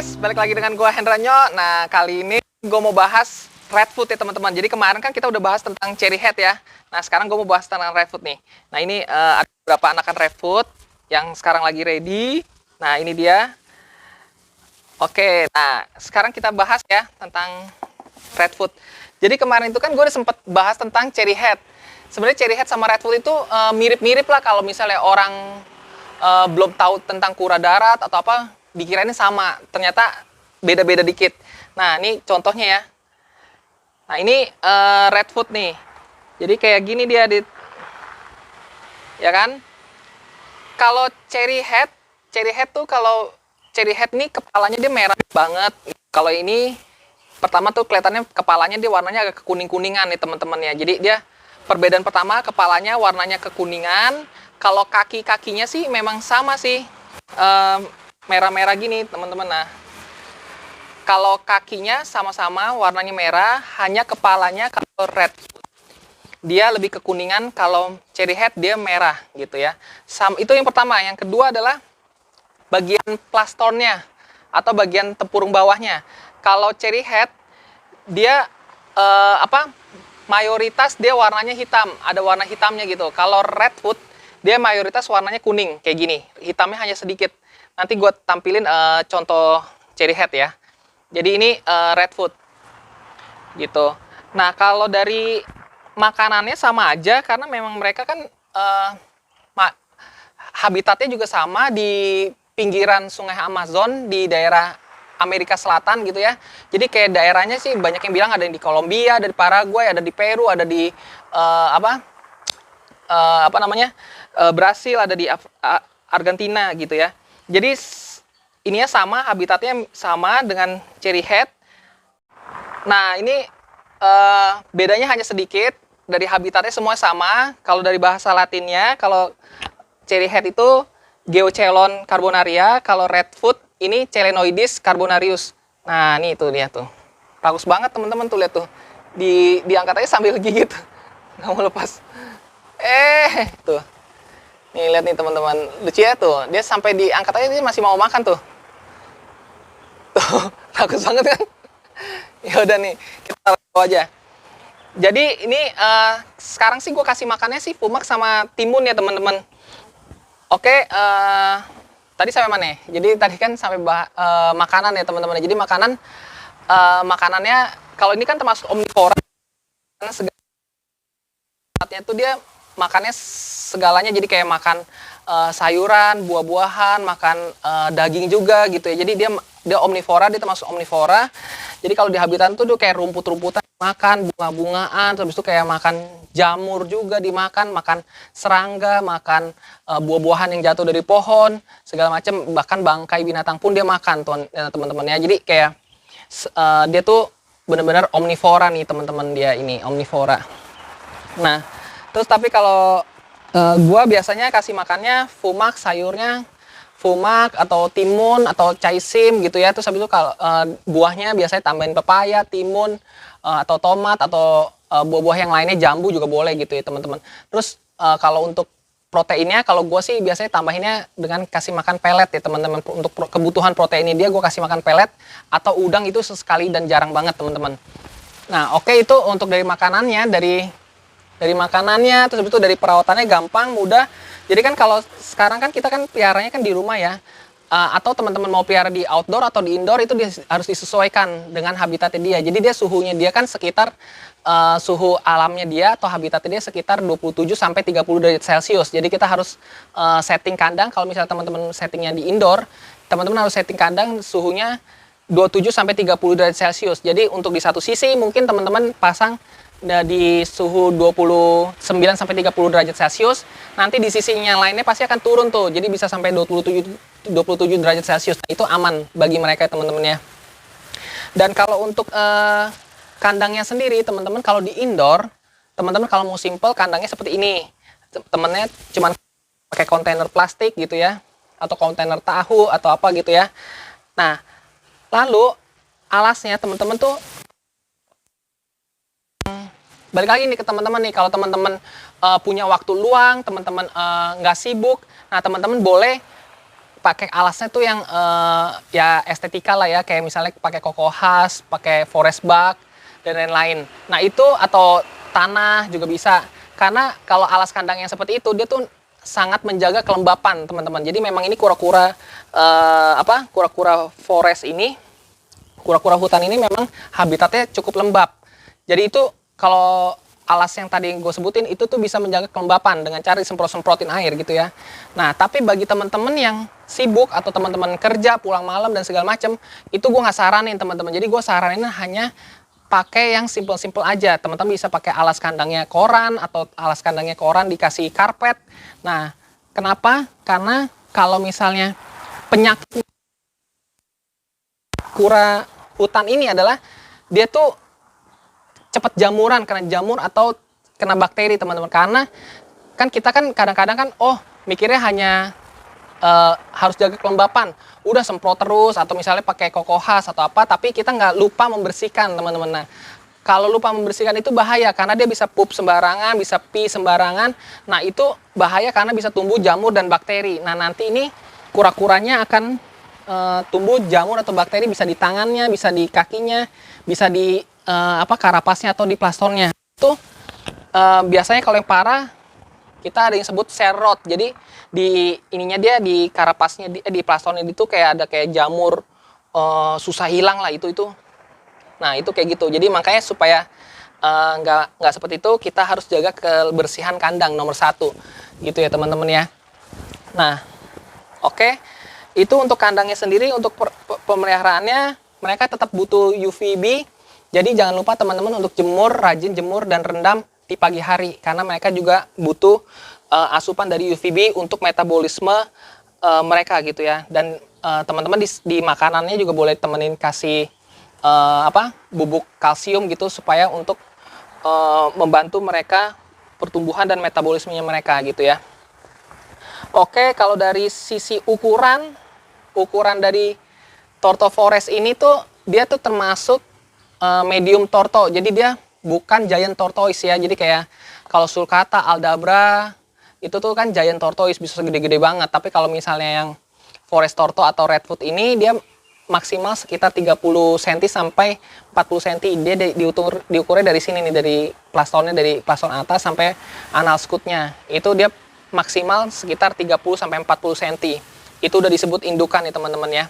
guys, balik lagi dengan gue Hendranyo. Nah, kali ini gue mau bahas Redfoot ya teman-teman. Jadi kemarin kan kita udah bahas tentang Cherry Head ya. Nah, sekarang gue mau bahas tentang Redfoot nih. Nah, ini ada beberapa anakan Redfoot yang sekarang lagi ready. Nah, ini dia. Oke, nah sekarang kita bahas ya tentang Redfoot. Jadi kemarin itu kan gue udah sempet bahas tentang Cherry Head. Sebenarnya Cherry Head sama Redfoot itu mirip-mirip lah kalau misalnya orang belum tahu tentang kura darat atau apa, dikirainnya sama, ternyata beda-beda dikit. Nah, ini contohnya ya. Nah, ini Redfoot nih. Jadi kayak gini dia, ya kan? Kalau Cherry Head tuh kalau Cherry Head nih kepalanya dia merah banget. Kalau ini pertama tuh kelihatannya kepalanya dia warnanya agak kekuning-kuningan nih teman-teman ya. Jadi dia perbedaan pertama kepalanya warnanya kekuningan. Kalau kaki-kakinya sih memang sama sih. Merah-merah gini teman-teman. Nah, kalau kakinya sama-sama warnanya merah, hanya kepalanya kalau Redfoot dia lebih kekuningan, kalau Cherry Head dia merah gitu ya. Itu yang pertama. Yang kedua adalah bagian plastornya atau bagian tempurung bawahnya. Kalau Cherry Head dia mayoritas dia warnanya hitam, ada warna hitamnya gitu. Kalau Redfoot dia mayoritas warnanya kuning kayak gini, hitamnya hanya sedikit. Nanti gue tampilin contoh Cherry Head ya. Jadi ini Redfoot gitu. Nah, kalau dari makanannya sama aja karena memang mereka kan habitatnya juga sama di pinggiran sungai Amazon di daerah Amerika Selatan gitu ya. Jadi kayak daerahnya sih banyak yang bilang ada di Kolombia, ada di Paraguay, ada di Peru, ada di Brasil, ada di Argentina gitu ya. Jadi ininya sama, habitatnya sama dengan Cherry Head. Nah, ini bedanya hanya sedikit. Dari habitatnya semua sama. Kalau dari bahasa Latinnya, kalau Cherry Head itu Geochelon carbonaria, kalau Redfoot ini Chelenoides carbonarius. Nah, ini tuh dia tuh. Bagus banget teman-teman tuh, lihat tuh. Diangkat aja sambil gigit. Nggak mau lepas. Tuh. Nih lihat nih teman-teman. Lucu ya tuh. Dia sampai diangkat aja dia masih mau makan tuh. Tuh, bagus banget kan? Ya udah nih, kita taruh aja. Jadi ini sekarang sih gue kasih makannya sih Fumax sama timun ya teman-teman. Oke, tadi sampai mana ya? Jadi tadi kan sampai makanan ya teman-teman. Jadi makanannya kalau ini kan termasuk omnivora, karena segalanya tuh dia makannya segalanya. Jadi kayak makan sayuran, buah-buahan, makan daging juga gitu ya. Jadi dia omnivora, dia termasuk omnivora. Jadi kalau di habitat tuh dia kayak rumput-rumputan makan, bunga-bungaan, terus itu kayak makan jamur juga dimakan, makan serangga, makan buah-buahan yang jatuh dari pohon, segala macam, bahkan bangkai binatang pun dia makan teman-teman ya. Jadi kayak dia tuh benar-benar omnivora nih teman-teman, dia ini omnivora. Nah, terus tapi kalau gua biasanya kasih makannya Fumax, sayurnya Fumax atau timun atau caisim gitu ya. Terus habis itu kalau buahnya biasanya tambahin pepaya, timun atau tomat atau buah-buah yang lainnya, jambu juga boleh gitu ya teman-teman. Terus kalau untuk proteinnya, kalau gue sih biasanya tambahinnya dengan kasih makan pelet ya teman-teman. Untuk kebutuhan proteinnya dia gue kasih makan pelet atau udang, itu sesekali dan jarang banget teman-teman. Nah, oke, itu untuk dari makanannya, dari makanannya. Terus habis itu dari perawatannya gampang, mudah. Jadi kan kalau sekarang kan kita kan piaranya kan di rumah ya, atau teman-teman mau piara di outdoor atau di indoor, itu harus disesuaikan dengan habitatnya dia. Jadi dia suhunya dia kan sekitar suhu alamnya dia atau habitatnya dia sekitar 27 sampai 30 derajat Celcius. Jadi kita harus setting kandang. Kalau misalnya teman-teman settingnya di indoor, teman-teman harus setting kandang suhunya 27 sampai 30 derajat Celcius. Jadi untuk di satu sisi mungkin teman-teman pasang di suhu 29 sampai 30 derajat Celcius, nanti di sisi yang lainnya pasti akan turun tuh. Jadi bisa sampai 27 derajat Celcius. Nah, itu aman bagi mereka teman-teman ya. Dan kalau untuk kandangnya sendiri teman-teman, kalau di indoor, teman-teman kalau mau simple kandangnya seperti ini. Temennya cuma pakai kontainer plastik gitu ya, atau kontainer tahu atau apa gitu ya. Nah, lalu alasnya teman-teman tuh balik lagi nih ke teman-teman nih, kalau teman-teman punya waktu luang, teman-teman nggak sibuk, nah teman-teman boleh pakai alasnya tuh yang ya estetika lah ya, kayak misalnya pakai koko khas, pakai forest bug dan lain-lain. Nah itu atau tanah juga bisa. Karena kalau alas kandang yang seperti itu dia tuh sangat menjaga kelembapan teman-teman. Jadi memang ini kura-kura kura-kura forest ini, kura-kura hutan ini memang habitatnya cukup lembab. Jadi itu kalau alas yang tadi gue sebutin itu tuh bisa menjaga kelembapan dengan cara disemprot-semprotin air gitu ya. Nah tapi bagi teman-teman yang sibuk atau teman-teman kerja pulang malam dan segala macam, itu gue nggak saranin teman-teman. Jadi gue saranin hanya pakai yang simple-simple aja. Teman-teman bisa pakai alas kandangnya koran atau alas kandangnya koran dikasih karpet. Nah, kenapa? Karena kalau misalnya penyakit kura hutan ini adalah dia tuh cepat jamuran, kena jamur atau kena bakteri teman-teman. Karena kan kita kan kadang-kadang kan mikirnya hanya harus jaga kelembapan, udah semprot terus atau misalnya pakai koko khas atau apa, tapi kita nggak lupa membersihkan teman-teman. Nah kalau lupa membersihkan itu bahaya karena dia bisa pup sembarangan, bisa pi sembarangan. Nah itu bahaya karena bisa tumbuh jamur dan bakteri. Nah nanti ini kura-kuranya akan tumbuh jamur atau bakteri, bisa di tangannya, bisa di kakinya, bisa di karapasnya atau di plastonnya. Itu biasanya kalau yang parah kita ada yang sebut serot. Jadi di ininya dia di karapasnya di plastonnya itu kayak ada kayak jamur susah hilang lah itu. Nah itu kayak gitu. Jadi makanya supaya nggak seperti itu, kita harus jaga kebersihan kandang nomor 1 gitu ya teman-teman ya. Nah oke. Itu untuk kandangnya sendiri. Untuk pemeliharaannya mereka tetap butuh UVB. Jadi jangan lupa teman-teman untuk jemur, rajin jemur dan rendam di pagi hari, karena mereka juga butuh asupan dari UVB untuk metabolisme mereka gitu ya. Dan teman-teman di makanannya juga boleh temenin kasih bubuk kalsium gitu, supaya untuk membantu mereka pertumbuhan dan metabolismenya mereka gitu ya. Oke, kalau dari sisi ukuran dari Torto Forest ini tuh dia tuh termasuk medium torto. Jadi dia bukan giant tortoise ya. Jadi kayak kalau sulcata, aldabra itu tuh kan giant tortoise, bisa segede-gede banget. Tapi kalau misalnya yang forest torto atau redfoot ini dia maksimal sekitar 30 cm sampai 40 cm. Dia diukurnya dari sini nih, dari plastonnya, dari plaston atas sampai anal scootnya. Itu dia maksimal sekitar 30 sampai 40 cm. Itu udah disebut indukan ya teman-teman ya.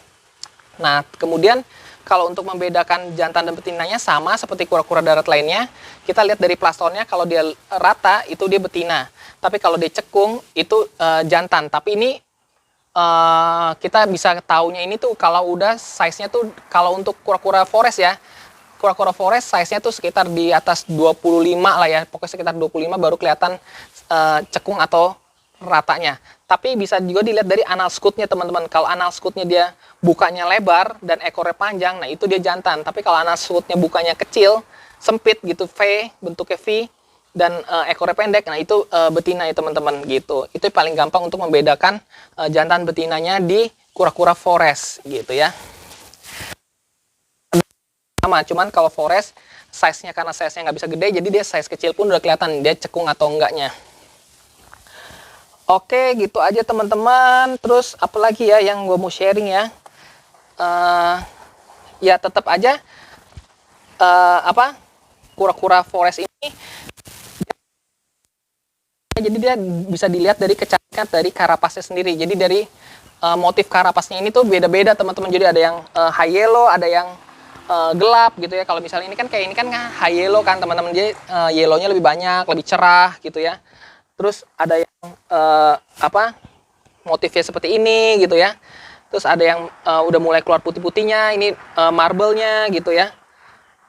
Nah, kemudian kalau untuk membedakan jantan dan betinanya sama seperti kura-kura darat lainnya, kita lihat dari plastonnya, kalau dia rata itu dia betina. Tapi kalau dia cekung itu jantan. Tapi ini kita bisa taunya ini tuh kalau udah size-nya tuh, kalau untuk kura-kura forest ya, kura-kura forest size-nya tuh sekitar di atas 25 lah ya. Pokoknya sekitar 25 baru kelihatan cekung atau ratanya. Tapi bisa juga dilihat dari anal scootnya teman-teman. Kalau anal scootnya dia bukanya lebar dan ekornya panjang, nah itu dia jantan. Tapi kalau anal scootnya bukanya kecil, sempit gitu, V, bentuknya V, dan ekornya pendek, nah itu betina ya teman-teman gitu. Itu paling gampang untuk membedakan jantan betinanya di kura-kura forest gitu ya. Sama, cuman kalau forest size-nya, karena size-nya nggak bisa gede, jadi dia size kecil pun udah kelihatan dia cekung atau enggaknya. Oke, gitu aja teman-teman. Terus apalagi ya yang gue mau sharing ya? Ya tetap aja kura-kura forest ini, jadi dia bisa dilihat dari kecantikan dari karapasnya sendiri. Jadi dari motif karapasnya ini tuh beda-beda teman-teman. Jadi ada yang high yellow, ada yang gelap gitu ya. Kalau misalnya ini kan kayak ini kan high yellow kan teman-teman. Jadi yellownya lebih banyak, lebih cerah gitu ya. Terus ada yang motifnya seperti ini gitu ya. Terus ada yang udah mulai keluar putih-putihnya, ini marble-nya gitu ya.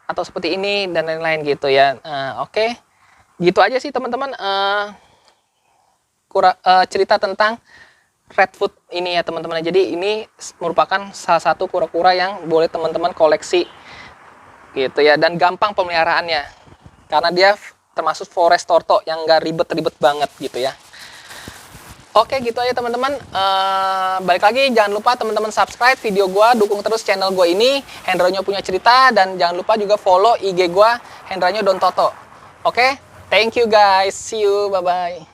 Atau seperti ini dan lain-lain gitu ya. Oke. Gitu aja sih teman-teman cerita tentang redfoot ini ya teman-teman. Jadi ini merupakan salah satu kura-kura yang boleh teman-teman koleksi gitu ya, dan gampang pemeliharaannya karena dia termasuk forest torto yang gak ribet-ribet banget gitu ya. Oke, gitu aja teman-teman. Balik lagi, jangan lupa teman-teman subscribe video gua, dukung terus channel gua ini, Hendronyo Punya Cerita, dan jangan lupa juga follow IG gua, Hendronyo Don Toto. Oke, thank you guys, see you, bye bye.